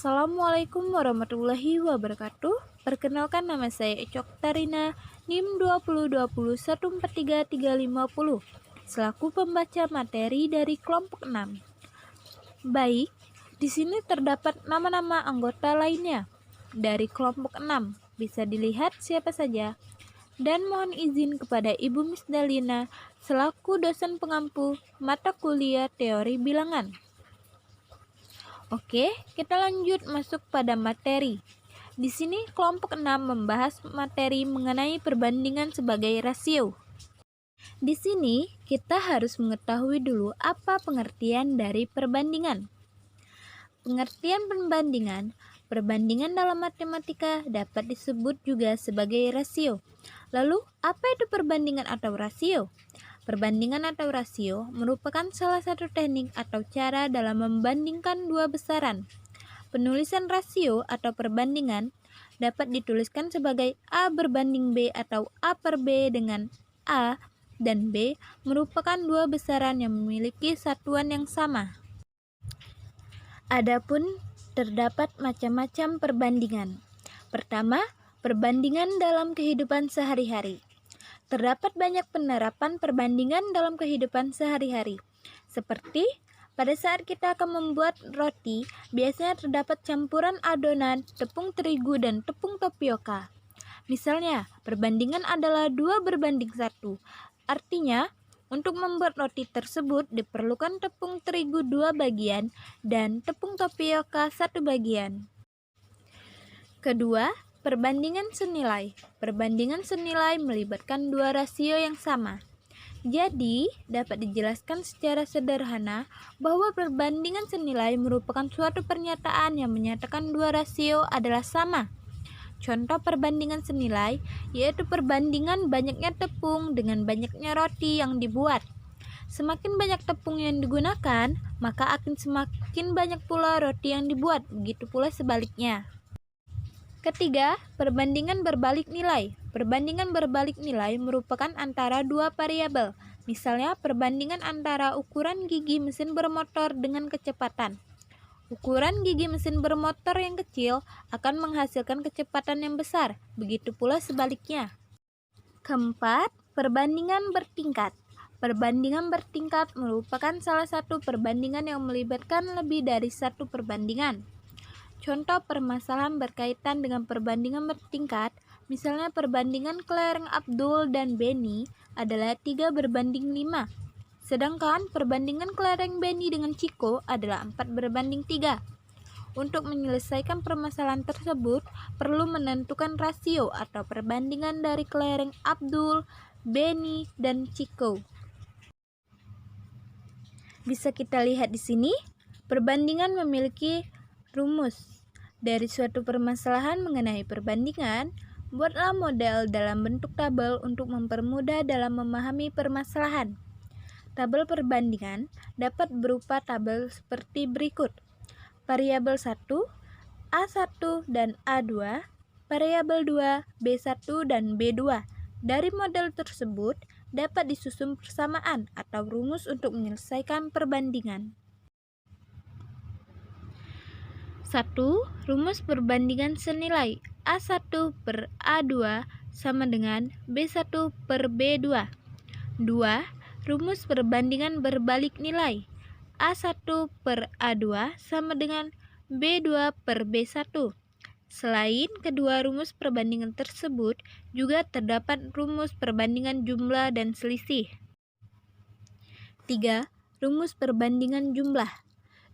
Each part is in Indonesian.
Assalamualaikum warahmatullahi wabarakatuh. Perkenalkan, nama saya Ecok Tarina, NIM 2020214350, selaku pembaca materi dari kelompok 6. Baik, di sini terdapat nama-nama anggota lainnya dari kelompok 6. Bisa dilihat siapa saja. Dan mohon izin kepada Ibu Miss Dalina selaku dosen pengampu mata kuliah teori bilangan. Oke, kita lanjut masuk pada materi. Di sini kelompok 6 membahas materi mengenai perbandingan sebagai rasio. Di sini kita harus mengetahui dulu apa pengertian dari perbandingan. Pengertian perbandingan dalam matematika dapat disebut juga sebagai rasio. Lalu, apa itu perbandingan atau rasio? Perbandingan atau rasio merupakan salah satu teknik atau cara dalam membandingkan dua besaran. Penulisan rasio atau perbandingan dapat dituliskan sebagai A berbanding B atau A per B, dengan A dan B merupakan dua besaran yang memiliki satuan yang sama. Adapun terdapat macam-macam perbandingan. Pertama, perbandingan dalam kehidupan sehari-hari. Terdapat banyak penerapan perbandingan dalam kehidupan sehari-hari. Seperti pada saat kita akan membuat roti, biasanya terdapat campuran adonan tepung terigu dan tepung tapioka. Misalnya, perbandingan adalah 2 berbanding 1. Artinya, untuk membuat roti tersebut diperlukan tepung terigu 2 bagian dan tepung tapioka 1 bagian. Kedua, perbandingan senilai. Perbandingan senilai melibatkan dua rasio yang sama. Jadi, dapat dijelaskan secara sederhana bahwa perbandingan senilai merupakan suatu pernyataan yang menyatakan dua rasio adalah sama. Contoh perbandingan senilai yaitu perbandingan banyaknya tepung dengan banyaknya roti yang dibuat. Semakin banyak tepung yang digunakan, maka akan semakin banyak pula roti yang dibuat. Begitu pula sebaliknya. Ketiga, perbandingan berbalik nilai. Perbandingan berbalik nilai merupakan antara dua variabel. Misalnya, perbandingan antara ukuran gigi mesin bermotor dengan kecepatan. Ukuran gigi mesin bermotor yang kecil akan menghasilkan kecepatan yang besar. Begitu pula sebaliknya. Keempat, perbandingan bertingkat. Perbandingan bertingkat merupakan salah satu perbandingan yang melibatkan lebih dari satu perbandingan. Contoh permasalahan berkaitan dengan perbandingan bertingkat, misalnya perbandingan kelereng Abdul dan Beni adalah 3 berbanding 5. Sedangkan perbandingan kelereng Beni dengan Ciko adalah 4 berbanding 3. Untuk menyelesaikan permasalahan tersebut, perlu menentukan rasio atau perbandingan dari kelereng Abdul, Beni, dan Ciko. Bisa kita lihat di sini, perbandingan memiliki rumus. Dari suatu permasalahan mengenai perbandingan, buatlah model dalam bentuk tabel untuk mempermudah dalam memahami permasalahan. Tabel perbandingan dapat berupa tabel seperti berikut. Variabel 1, A1 dan A2, variabel 2, B1 dan B2. Dari model tersebut dapat disusun persamaan atau rumus untuk menyelesaikan perbandingan. 1. Rumus perbandingan senilai A1 per A2 sama dengan B1 per B2. 2. Rumus perbandingan berbalik nilai A1 per A2 sama dengan B2 per B1. Selain kedua rumus perbandingan tersebut, juga terdapat rumus perbandingan jumlah dan selisih. 3. Rumus perbandingan jumlah.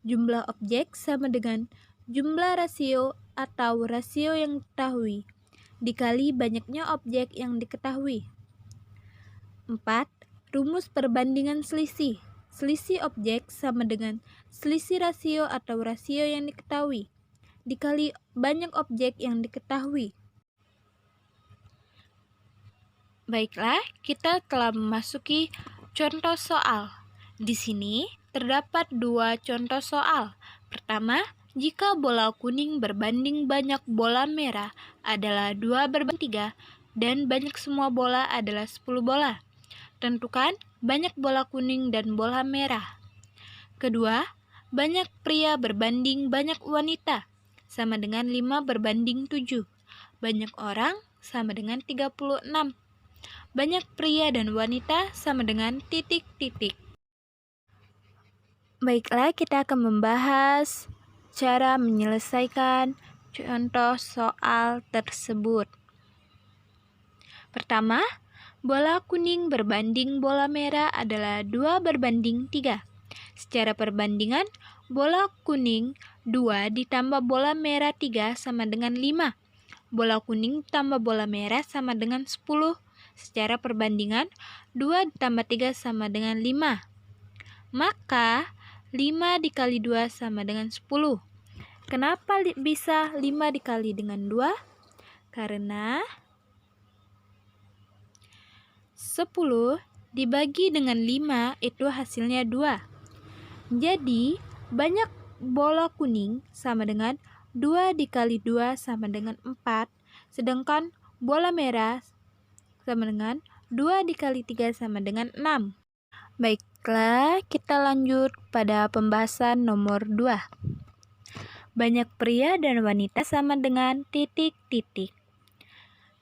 Jumlah objek sama dengan jumlah rasio atau rasio yang diketahui dikali banyaknya objek yang diketahui. 4. Rumus perbandingan selisih. Selisih objek sama dengan selisih rasio atau rasio yang diketahui dikali banyak objek yang diketahui. Baiklah, kita telah memasuki contoh soal. Di sini terdapat 2 contoh soal. Pertama, jika bola kuning berbanding banyak bola merah adalah 2 berbanding 3 dan banyak semua bola adalah 10 bola. Tentukan banyak bola kuning dan bola merah. Kedua, banyak pria berbanding banyak wanita. sama dengan 5/7. Banyak orang sama dengan 36. Banyak pria dan wanita sama dengan titik-titik. Baiklah, kita akan membahas cara menyelesaikan contoh soal tersebut. Pertama, bola kuning berbanding bola merah adalah 2/3. Secara perbandingan, bola kuning 2 ditambah bola merah 3 sama dengan 5. Bola kuning tambah bola merah sama dengan 10. Secara perbandingan, 2 ditambah 3 sama dengan 5. Maka, 5 dikali 2 sama dengan 10. Kenapa bisa 5 dikali dengan 2? Karena 10 dibagi dengan 5 itu hasilnya 2. Jadi, banyak bola kuning sama dengan 2 dikali 2 sama dengan 4. Sedangkan bola merah sama dengan 2 dikali 3 sama dengan 6. Baiklah, kita lanjut pada pembahasan nomor 2. Banyak pria dan wanita sama dengan titik-titik.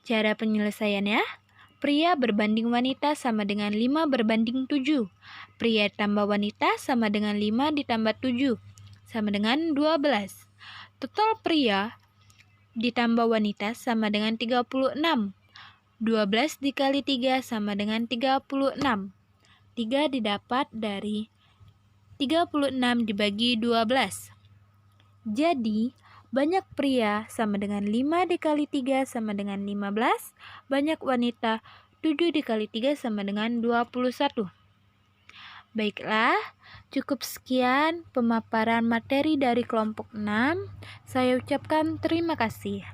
Cara penyelesaiannya, pria berbanding wanita sama dengan 5/7. Pria tambah wanita sama dengan 5 ditambah 7, sama dengan 12. Total pria ditambah wanita sama dengan 36. 12 dikali 3 sama dengan 36. 3 didapat dari 36 dibagi 12. Jadi, banyak pria sama dengan 5 dikali 3 sama dengan 15. Banyak wanita 7 dikali 3 sama dengan 21. Baiklah, cukup sekian pemaparan materi dari kelompok 6. Saya ucapkan terima kasih.